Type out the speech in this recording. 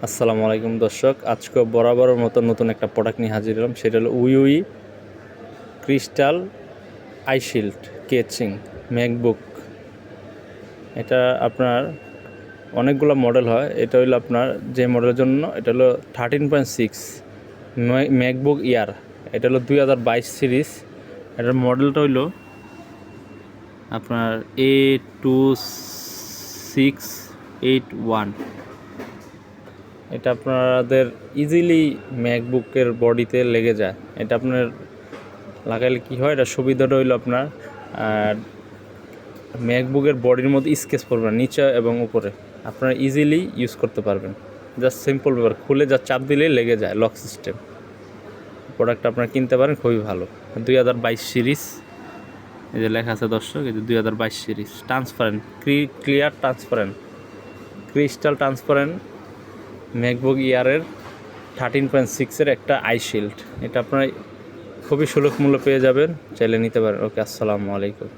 আসসালামু আলাইকুম দর্শক, আজকে বরাবরের মতো নতুন একটা প্রোডাক্ট নিয়ে হাজির হলাম। সেটা হলো we crystal I shield কেচিং MacBook. এটা আপনার অনেকগুলো মডেল হয়। এটা হলো আপনার যে মডেলের জন্য, এটা হলো 13.6 ম্যাকবুক ইয়ার। এটা হলো 2022 সিরিজ। এটার মডেলটা হইলো আপনার A2681। এটা আপনাদের ইজিলি ম্যাকবুকের বডিতে লেগে যায়। এটা আপনার লাগাইলে কি হয়, এটা সুবিধাটা হইলো আপনার ম্যাকবুকের বডির মধ্যে স্কেচ পড়বে না, নিচে এবং উপরে আপনারা ইজিলি ইউজ করতে পারবেন। জাস্ট সিম্পল ব্যাপার, খুলে যা চাপ দিলেই লেগে যায়, লক সিস্টেম। প্রোডাক্টটা আপনারা কিনতে পারেন, খুবই ভালো। 2022 সিরিজ, এই যে লেখা আছে দর্শক, এই যে 2022 series. Transparent, clear transparent, crystal transparent MacBook ইয়ারের 13.6-এর একটা আই শিল্ড। এটা আপনারা খুবই সুলভ মূল্য পেয়ে যাবেন, চাইলে নিতে পারেন। ওকে, আসসালামু আলাইকুম।